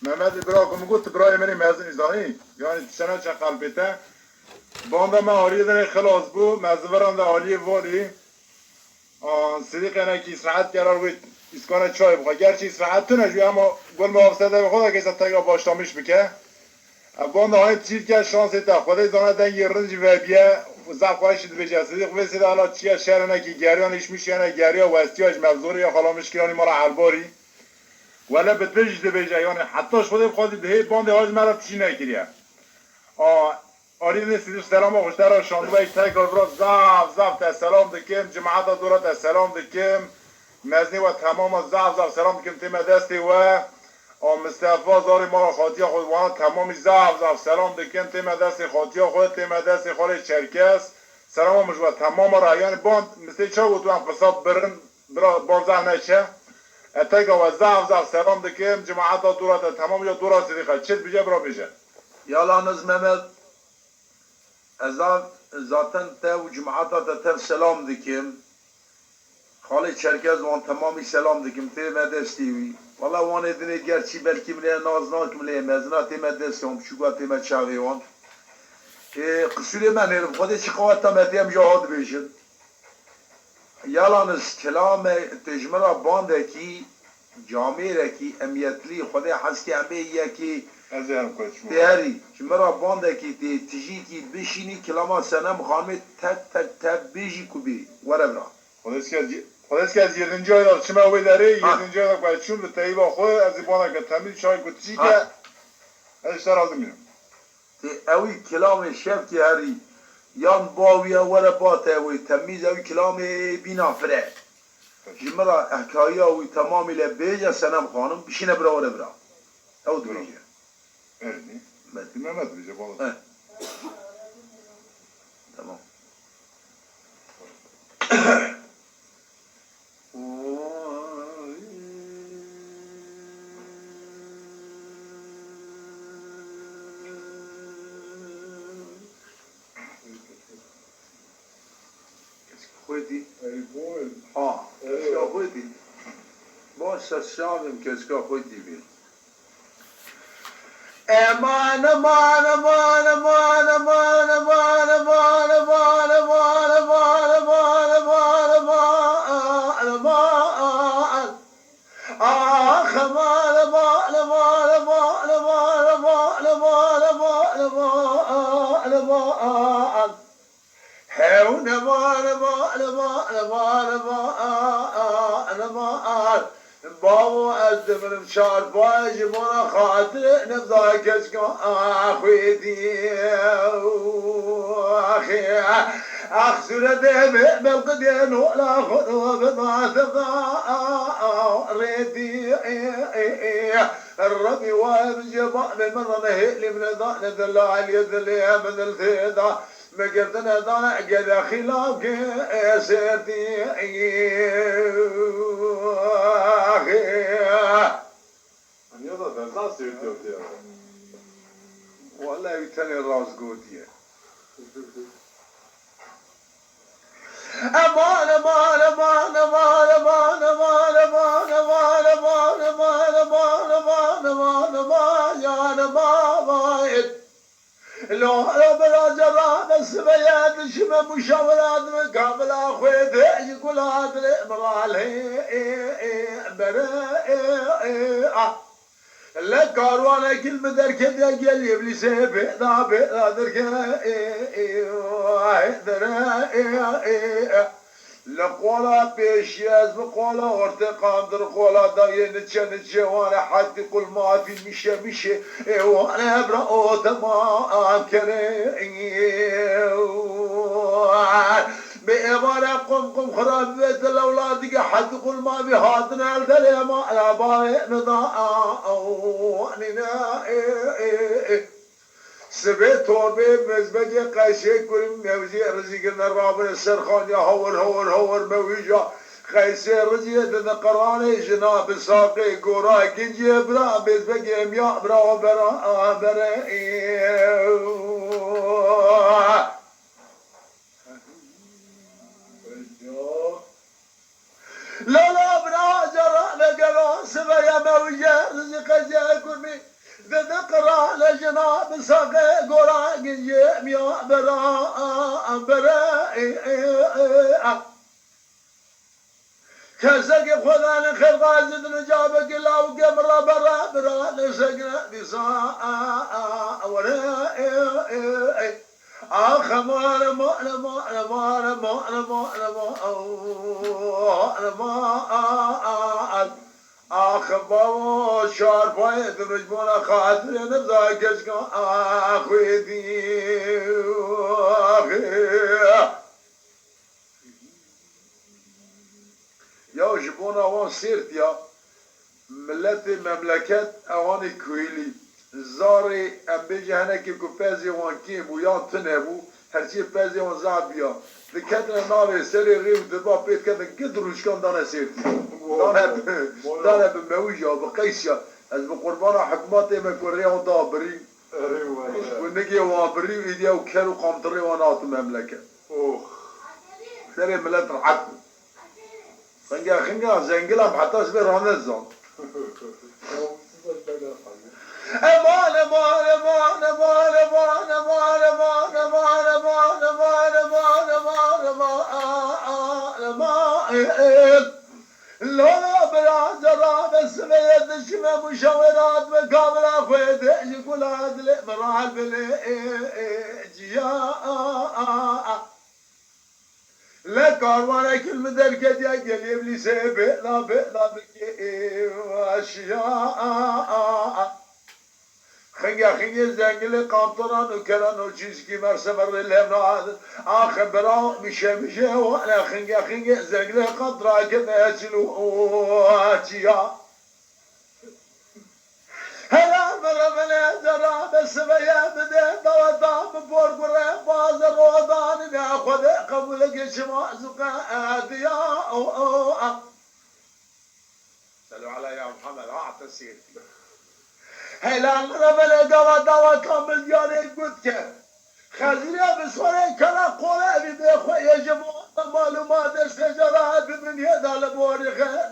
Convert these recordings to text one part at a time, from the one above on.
محمد براكم قلت براي مني مازن إزاني يعني سنة شقال بيتا باندا ما هاري دني خلاص بو مزوران دا عالی واری صدیق انا کی ساعت قرار بود اسکان چای بخواه گرچه ساعت تو نجوی اما گل موافتده به خدا که تاگا باشتامش بکه باندا های تیر که شانس تا خدا دانه دن یه رنج و بیه زب خواهشید بجه صدیق وسید حالا چیه شهر نکی گریانش میشه نه گریا و استیاج مبزوری یا خلامش کرانی مارا عرباری ولا بتبجد بجه یعنی حتیش خدا بخوادی به بانده هاج مرا تشی نکریه آرید سیدش سلام و خوشتر شاندو ایک تای کار زف تا سلام دکم جماعت دورت تا سلام دکم مزنی و تمام زف سلام دکم تیم دستی و مصطفی زاری ما خاطی خود وانا تمامی زف سلام دکم تیم دستی خاطی خود تیم دستی خالی چرکس سلام مجوا تمام رایان باند مثل چه بود تو هم قصاب برن باند زه نشه اتای و زف سلام دکم جماعت دورت تمام یا دورت صدیقه چت بجه برا بجه يلا نزممت ذاتن تا و جماعتا تا سلام دکم خالی چرکز وان تمامی سلام دکم تیم دستیوی والله وان دنه گرچی بلکی ملیه نازناک ملیه مزنا تیم دستیم شوگا تیم چاوی وان قصوری من هرم خودی چی قوات تمتیم جهاد بیشن یالانس کلام تجمرا بانده کی جامعه کی امیتلی خودی حسکی همه یکی تیاری جمرا بانده کی تجی کی بشینی کلاما سنم خانمی تک بیجی کبی وربرا خودش که از یه جای داد چه موی داره یه جای داد باید چون به تاییبا خود از این بانه که تمیز چای کتشی که ازش در آزم میرم اوی کلام شب که هری یان باوی ور باته اوی تمیز اوی کلام بینا فره جمرا احکایی اوی تمامی لبیجه سنم خانم بشینه برا وربرا او دو بیجه ارنی محمد بیجه بالا تمام خودی؟ ها کسکا خودی باش شامم کسکا خودی بید امان امان امان امان امان امان امان امان امان امان امان امان امان امان آخ امان امان امان امان امان امان امان امان امان امان هون امان امان امان امان امان امان بابا از دمرم شار باج منا خاطر نبضا كسكو اخويتي اخي اخ سورة بالقدين ولا خذوا بضعت ريتي الربي والجباء من رمه من ذا ذل علي ذل من الفدا مقدنا ضاع قد خلاف سيرتي والله يتني الراس قوتيه امان امان امان امان امان امان امان امان امان امان امان امان امان امان يا نبابا لو بلا جرى بس بياد شبه مشاورات مقابل اخويت يقول هذا مرالي برا لا كاروانا كل مدر كذا قال يبليس بيضا بيضا درك لقولا بيشياز بقولا ورتقام در قولا دايه نتشا وانا حد كل ما في مشي وانا برا تمام كريم بإبارة قم خراب بيت الأولاد حد كل ما بهاتنا الدليما لا باي نضاء سبيت توبي مزبجي قايشي كل موزي رزقنا الرابن السرخان يا هور مويجا قايسي رزي قراني جناب ساقي قرا كنجي برا مزبجي ميا برا لا برا جرى قلاس ويا موجة رزق جاكمي ذكرى لجناب ساقي قراء جيم يا براء براء كسك خذان خير غازد نجابك الله وقمر برا برا نسقنا بساء وراء آخ مال مال مال مال مال مال مال آخ بابا شار باید رجمونا خاطر نبزا کشکا آخوی دی یا جبونا وان سیرت یا ملت مملکت اوانی کویلی زاری ام بیجه هنکی که پیزی وان کیم و یا تنه بو هرچی پیزی وان زعب بیا دکتر ناره سری غیب دبا پیت کردن گد روشکان دانه سیرتی دانه بموجه بقیسیا از بقربان حکمات مکوری و دابری و نگی وابری و ایدیا و کر و قامتری و نات مملکت سری ملت رحب خنگا زنگل هم حتی سبی رانه زان امان امان امان امان امان امان امان امان امان امان امان امان امان امان لا براد راب السميد الشمى مشاورات مكامرة خويد يقول هذا مرال بالجياء لا كاروانا كل مدركة يا قليب لي سيبئنا بئنا بكي واشياء خنگا زنگل قامطران و کران و چیز کی مرسه مر لهم نعاد آخر برا میشه و انا خنگا زنگل قطرا که نچلو آتیا هلا مرمنا زرا بس بيا بده دوام بورقره باز رودان ناخذ قبل جسم زقا ديا صلوا على يا محمد اعطى سيرتي هلا مرمنا دوا كامل دياري قدك خزينه بصوره كلا قوله بده خويا جماعه معلومات الشجرات من يدا لبورخه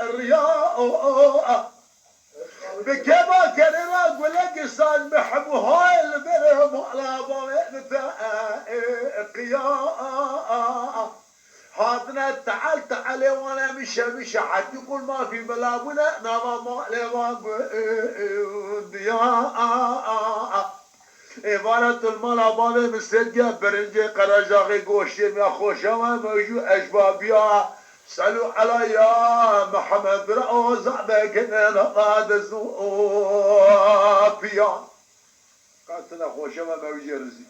الرياء بكما كلمة أقول لك أستاذ محمود هاي اللي بينهم على بابا قياء هاتنا تعال وانا مش حتى يقول ما في بلابنا نما ما لما ضياء عبارة المال بابا مستلقى برنجي قرجاغي قوشي يا خوشما موجود أشبابيا صلوا على يا محمد رأوز عباكنا نقاد الزوبيا قاتنا خوشما موجي رزي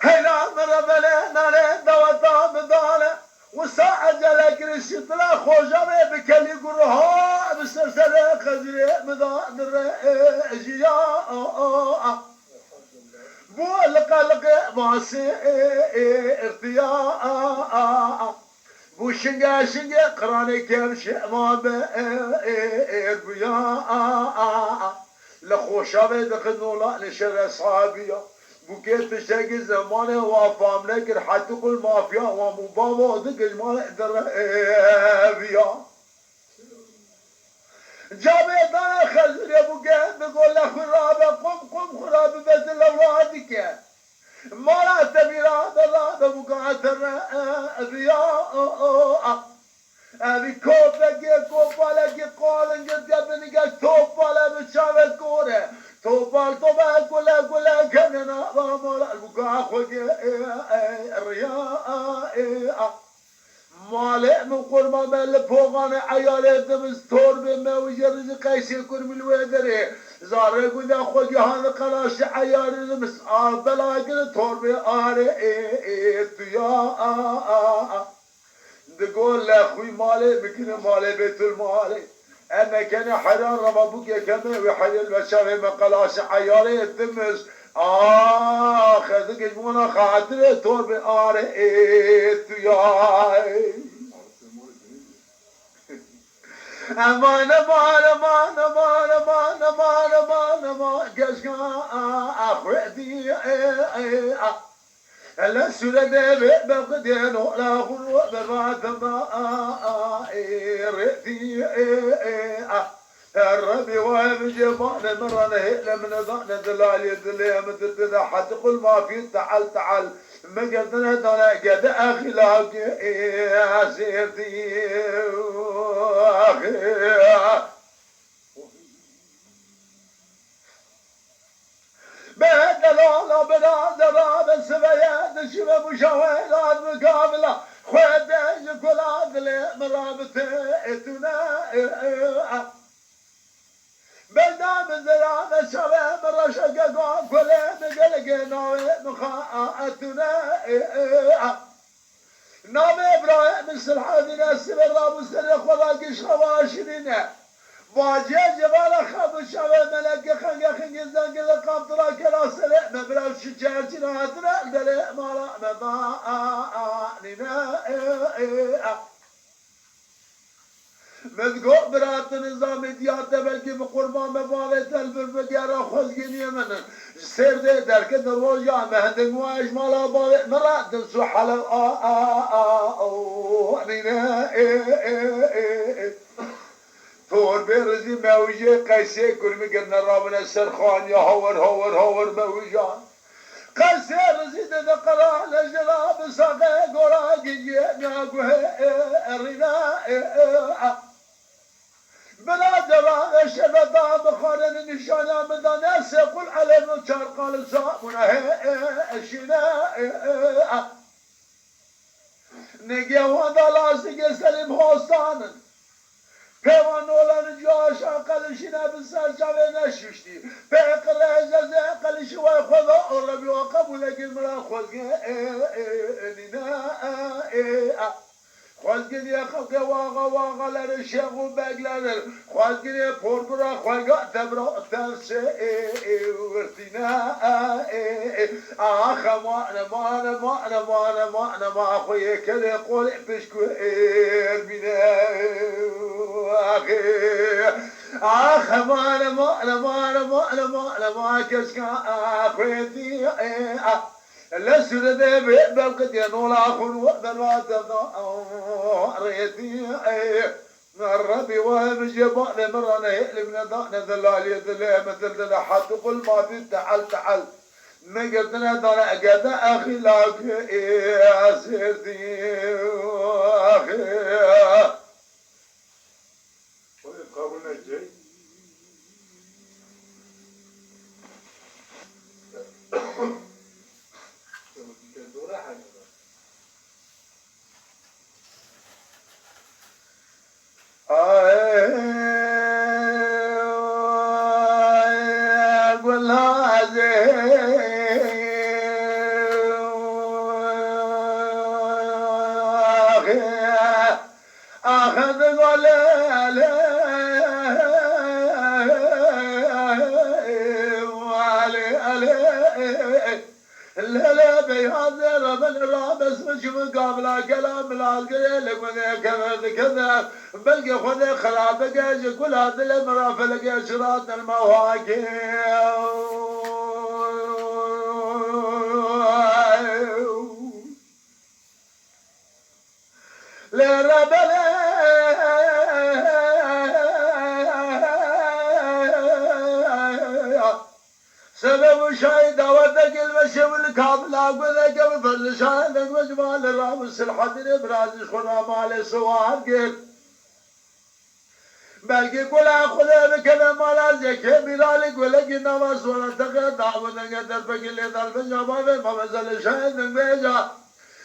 هلا مربلا نالا دوتا بدالا وساعة جلك رشد لا خوشما بكلي قرها بسلسلة خزري مدان الرجياء بو لقلق ماسي ارتياء بو شنقا قراني كرش ما بيا لخوشا بيدخلوا لا لشر اصحابيا بو كيف تشتاقي زمانه وافام لكن حتى كل مافيا ومبابا دقش ما نقدر بيا جابت انا خزر يا ابو قيد بقول له خرابه قم خرابه بس الاولادك ما لا تبي هذا ابو قاعد الرياء هذه كوبالك قال قد ابني قال توبال بتشاف كوره توبال قول كاننا ما ابو قاعد الرياء مالك مقول ما بل فوقنا عيالي دمستور بما وجرز قيس يكون من الوادري زار يقول اخو جهان قلاش عيالي دمس بلاقي تور بآري يا تقول لاخوي مالي بكن مالي بيت المالي اما كان حرام ربابوك كما وحي البشر ما قلاش عيالي دمس خذك جمونا خاطر تور بآره يا امان كشكا اخوتي هلا سورة بقدين ولا خلو برات ما رئتي الربي وهم جبان مرنا لمن ضعنا دلالي دلي مدد حتى قل ما في تعال تعال ما قدنا دنا قد اخلاق سيرتي بدلالا بنادرا بسبيات شبه مشاويلات مقابلة خدج كلاد لي مرابطتنا بلدام زرعنا شبه مرشق قوام كله مقلقنا مخاءتنا نام إبراهيم السلحانين السبرا مسترق وراقش خواشرين واجه جبال خب شبه ملك خنق خنق زنق لقام ترا كلا سلع مبرا شجاجنا هدرا دلع مالا مضاننا مذكور برات نظام ديات بلکه بقربان مبالغ البربگارا خزگین یمن سر ده در که دروازه مهندن واج مالا بالغ مرات دنسو حلال تور برزی موجه قیسه کرمی گرن رابن سرخان یا هور موجان قیسه رزی ده قرآن جلاب ساقه گورا گیجه ناگوه رینا بلا جواب شبدا بخارن نشانا مدانا سيقول على المنشار قال صابنا الشناء نجي وضع لاسك سليم خوستانا پیوان اولان جوش اقل شنا بسر شوه نشوشتی پیقل اجازه اقل شوه خدا اولبی و قبول گلمرا خلقه خالقين يا خلق واغا للشيخ وباقلر خالقين يا بوربرا خالقا تبرا تنسي ورتنا معنا ما اخويا كده يقول بشكوير بنا اخي ما كسكا اخويتي لسر ده بلقد ينول أخون وقدر ريتي الربي وهم جبان مرنا يقلبنا دعنا ذلالي ذلالي مثل ذلك حتى قل ما في تعال ما قلتنا دعنا قد أخي لك سيرتي أخي قابلنا الجاي لا بهذا ربنا رابس مش مقابله كلام العسكري لك كذا بلقى خذ خرابك كل هذا المرافق لقى شراط المواقف لا ربنا سبب شاهد دعوتك المشي كامل أقولك بفضل شاهدك مجمال الرامس الحضر برازش خدا مال سواد قل بلقي كل أخذ بكذا مال زكي ميرالك ولقي نواس ولا تقدر دعوتك دربك اللي ضرب جوابه ما مزل شاهدك بيجا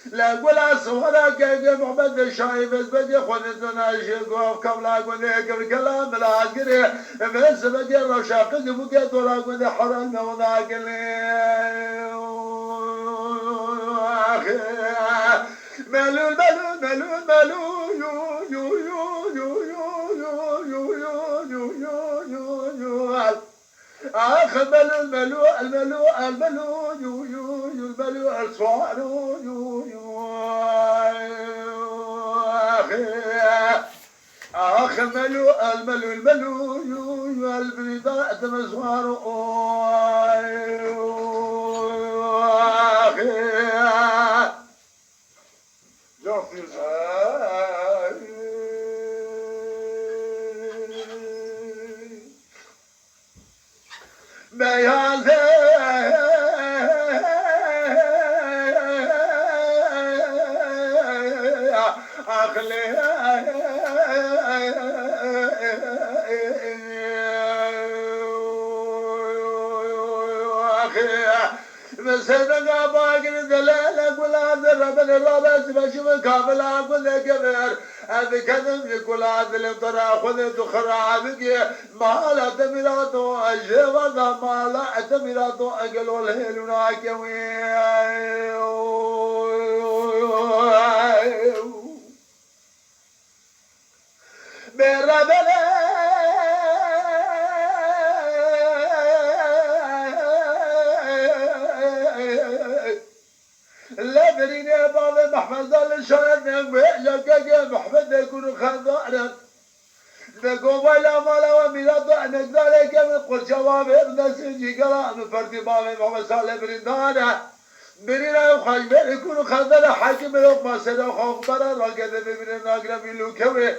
لا قول أصورا كيف محمد الشايف بدي خذتنا شيخ كم لا قولك بكلام العسكري بس بدي الرشاق بقيت ولا قولي حرام وذاك ملول يو يو يو يو يو يو يو يو يو يو يو آخ الملو يو يو يو الملو الصوار يو يو آخ الملو يو يو البرداء تمزوار آخ جان سیر جان بيازي أخلي مسدقا باقر دلالك ولا ذرب الرابس بشم كاملا كل كبر هذا كذب يقول هذا اللي ترى خذ تخرع بك ما لا تمراتو الجبر ما لا تمراتو أقلوا الهيل وناكوي بالربلة لا بريني بابا محمد الشرن ويجاك محمد يكون خضارا نقوم ولا مالا وميلاد أنك ذلك من قل شواب ابن سنجي قراء من فرد بابا محمد صالح برندانا برينا يخاش بين يكون خضارا حاكم لقما سنة خاخبرا راكد بمن الناقرة في لوكوي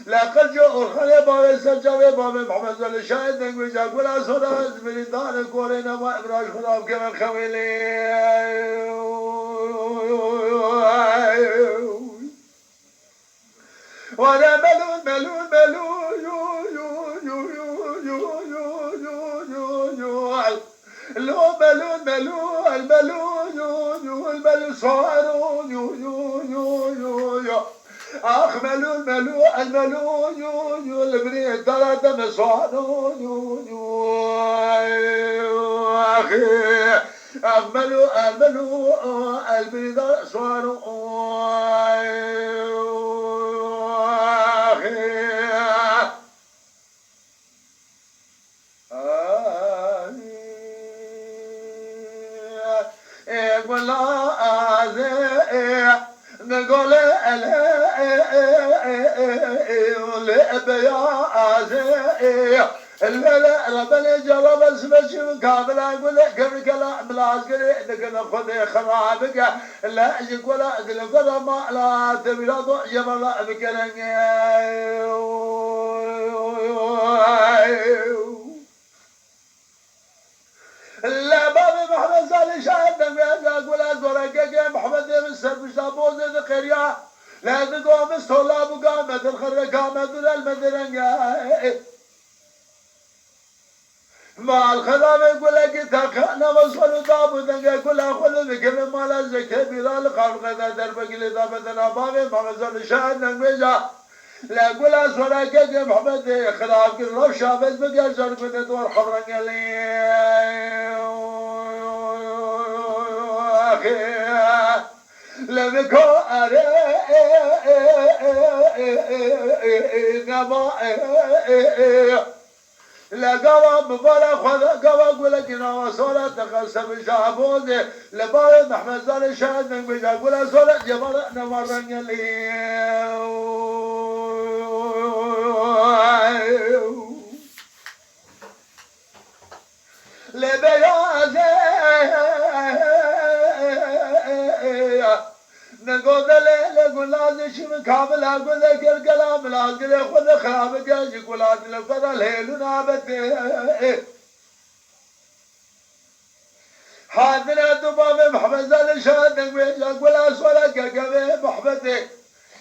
لقد جو أرخاني بابا سجاوي بابا محمد صالح الشاهد نقوم ولا صورة برندانا كورينا ما إبراج خراب كمان خويلي وانا ملول ملول ملول لو ملول ملول ملول ملول صاروا اخ ملول ملول الملول البريد ثلاثة مسواروا اخي أغملوا البريد صاروا نقول الملا ربنا جرب اسمش من كامل اقول لك قبل كلام العسكري نقول خذ خرابك لا اجيك ولا اقول ولا ما لا تبي لا ضعف ولا بكرنج لا بابي محمد صالح شاهد اقول ازورك محمد من سربش لابوز ذكريا لا تقوم الصلاة بقامة الخرقامة المدرنة ما الخضام يقول لك تاخنا وصلوا دابودا يقول اخذ بكل ما لازك بلال قال غدا دربك لدابتنا بابي محمد صالح شاهد نقويجا لا اقول اسوراك يا محمد خلاف كل روش شابت بقى جرب دور حبرنج لي اخي لذكو اري لا قوا مبالا خذ قوا اقول لك انا وصولا تقسم شابوزي لبارد محمد صالح شاهد نقويجا اقول اسولا جمال نمرنج لي لبيازي نقول لك لازم شو كامل اقول لك الكلام لازم خذ خرابك يقول لازم لقد الهيل نابت حاضر دباب محمد صالح شاهد يقول اسولك يا محمد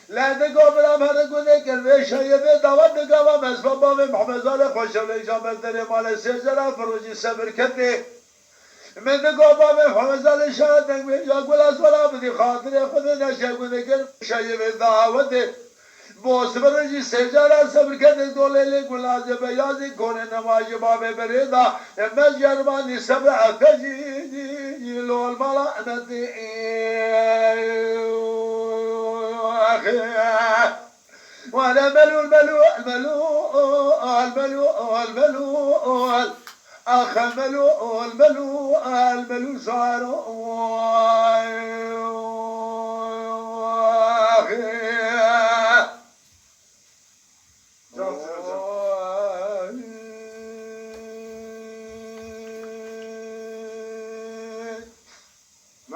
لا تقوم الأمر يقولك البيش يبي دعوت قوام أسباب محمد صالح خوش ليش مدري مال السجرة فروج السبر كتي من تقوم محمد صالح شاهد يقول أسولا بدي خاطر يأخذ نشأ يقولك البيش يبي دعوت بوس فروج السجرة سبر كتي دول اللي يقول لازم بيازي كون نماز باب بريدا من جرباني سبع تجي لو الملعنة وانا الملو اخ الملو صاروا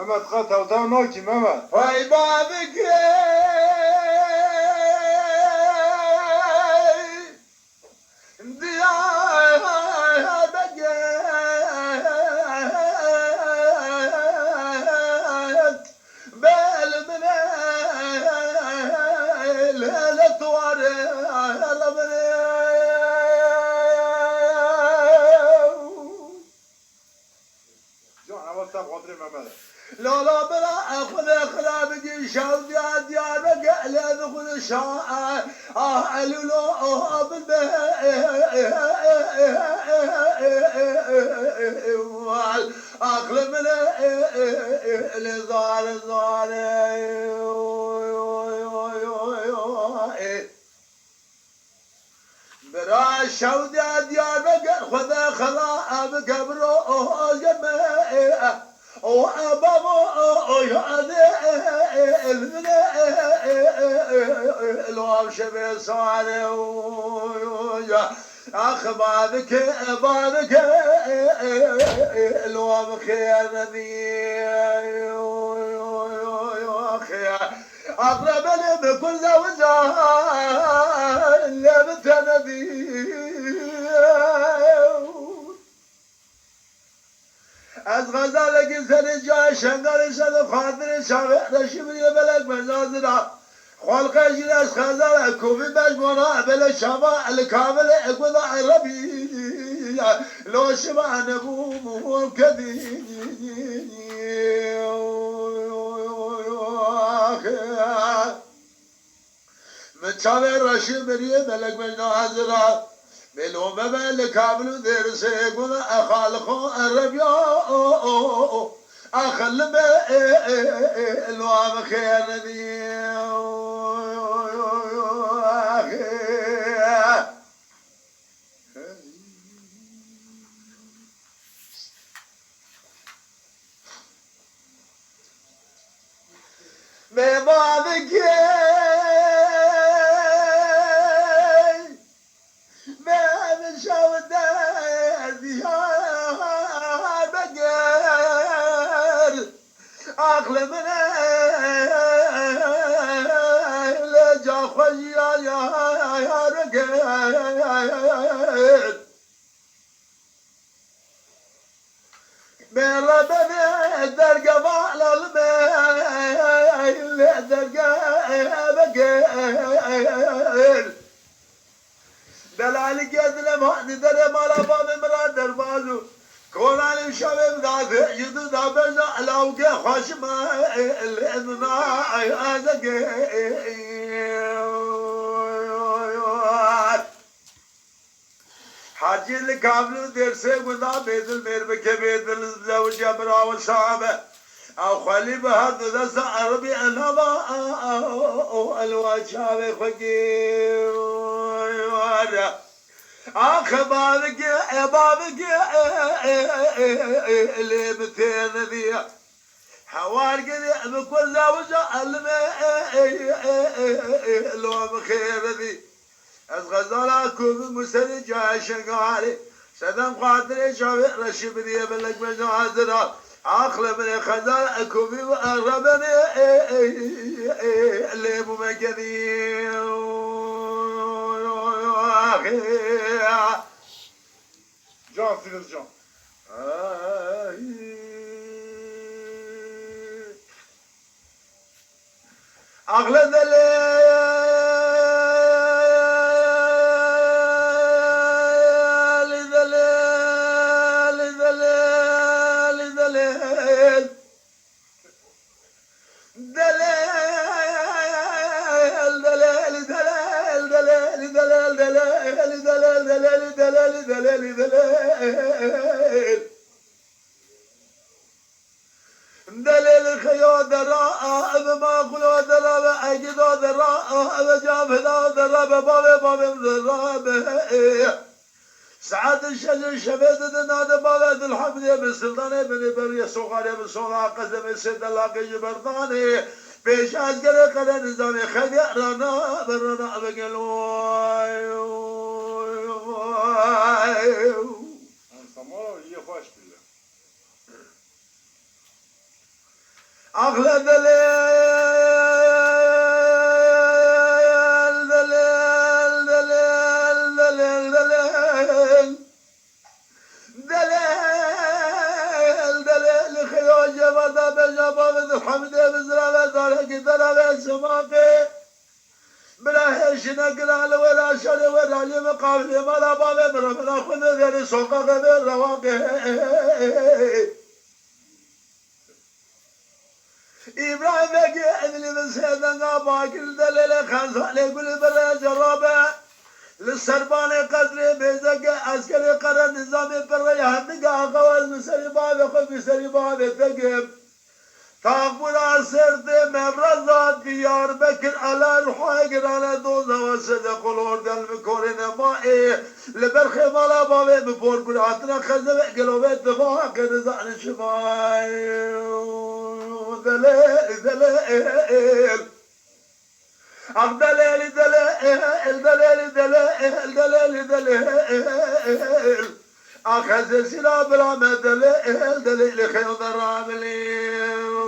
محمد خط توتاو ناکی محمد وای بابک جان حواستم خاطر محمد لا لا بلا اخذ اخلا بدي شاو ديار بقى لا دخل شاء لولو اخل من الزار برا شاو ديار بقى خذ اخلا بقبرو جمع الوام شبه صالح اخ بابك الوام خير نبي اقرب لي بكل زوجة اللي بتنبي از غزال که سر جای شنگال شد خاطر شاوه رشیبی بلک مزازرا خلق جیر از خزال کوبی مجمونا بل شما الکامل اقودا عربی لو شما نبو مکدی من شاوه رشیبی بلک مزازرا ملومه بل کابلو درسه گل خالقو عربیا اخل به الوام خیر ندی به بابکه عقل من لجا خويا يا رقد من ربنا درقة على الميل درقة بقيل دلالي قد لما ندري مالا باب مراد دربازو كوناني شباب ذات يدو ذا بجا لوكي خشمة الإذنا أزقي حاجي اللي كاملو درسي قدا بيت الميربك بيت الزوجة براو صعبة أو خلي بهد ذا عربي أنما الوجه بخير آخ بابك اللي بتين ذي حوار قدي بكل زوجة اللي بخير ذي أزغزالاكم مسلي جاي شنقالي سدم خاطري شاوي رشيب ذي بلك مجازرات أخلى من خزالاكم وأغربني اللي بمكني جان فیروز جان أغلى دليل خيو دراء ما قلو دراء أجدو دراء جابنا دراء باب دراء سعد الشجر شبيد دناد بلد الحمد بالسلطان بن بري سوغاري بالسوغا قدم سيد الله جبرداني بيش أزقر قدر نظامي خيرنا برنا بقلو نقلال ولا شر ولا لم قابل ما باب من خود در سوق در رواقه إبراهيم بقي أدلي من سيدنا باكر دليل خانزالي قل برا جرابة للسربان قدر بيزك عسكري قرى نظام برا يهدق أقوال مسري باب خف مسري باب التقب تاقبل عسرت مبرزات ديار بكر على الحاقر على دوزة وصدق الورد المكورين مائي لبرخي مالا بابي بفور قلعتنا خزبه قلوبة دفاق نزعن الشمال دليل دليل دليل دليل دليل دليل دليل دليل أخذ سلا برامة دليل دليل خيوط الراملين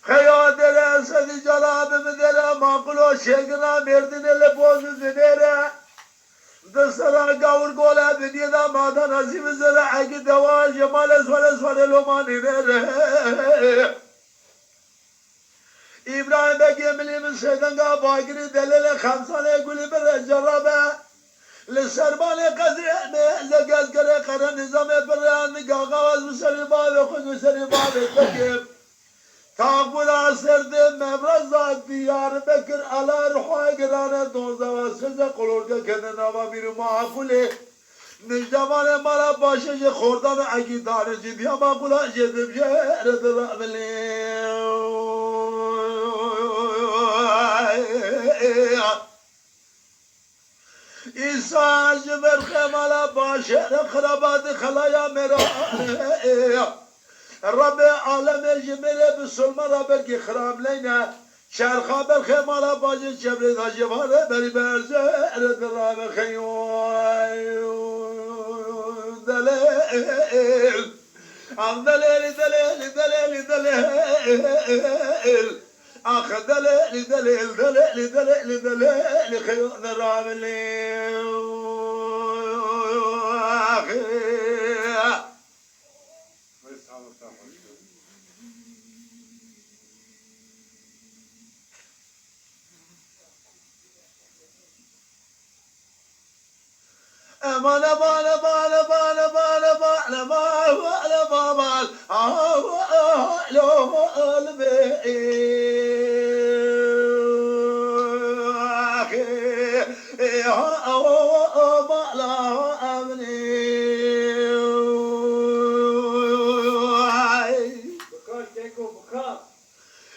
خیاد رسد جلاب مدر ماقلو شگنا مردن لبوز زنیره دسترا گاور گوله بنیدا مادن عظیم زره اگه دوان جمال سوال لومانی نره إبراهيم بقي ملي من سيدنا باقري دليل خمسانه قولي بر جرابه للسربان قدر زقاز قري قرى نظام بران قاقاواز مسري باب خود مسري باب بكر تاقبل عسرد مبرزات ديار بكر على رحاي قرانه دوزه وسزه قلورده كننا ومير معقوله نجدمان مالا باشه خوردان عقیدان جدی اما قلا جدب جرد رعملين إيسا جبر خمالا باشه خرابات خلايا مرا رب عالم جبر بسلم رب کی خراب لینا شهر خابر خمالا باشه جبر دا جواره بری برزرد رب خيوان دليل عم دليل دليل دليل دليل أخ دليل دليل دليل دليل دليل خيوان الراملين أمان أمان أمان أمان أمان أمان أمان أمان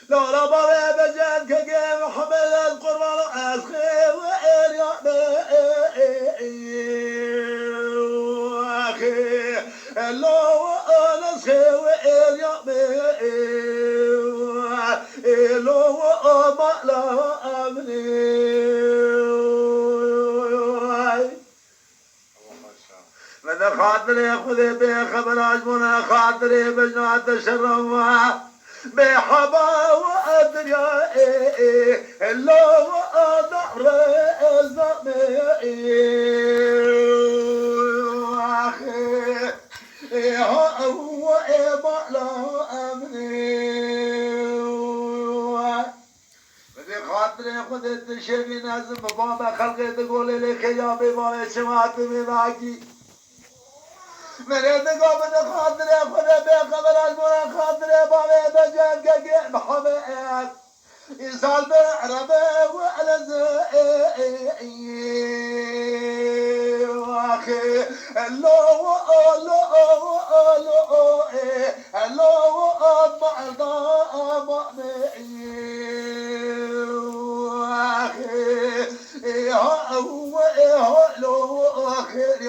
لا بابا بجد كجيم حمل القربان أسخي وإن أخي لو أنا سخي وإن لو ما لا أمني من خاطري خذي بخبر عجبنا خاطري بجنات الشرم بحبا وأدريا لو أدعر الزمي أخي هو إبالا أمني بدي خاطري خذت الشيبي نازم بابا خلقي تقول لي خيابي بابا شمعت مناكي مريد قابل خاطري خذ بقبل المنا خاطري بابي بجان كجي محمد إنسان بعربه وعلى زي أخي لو مع الضام أخي هو لو أخي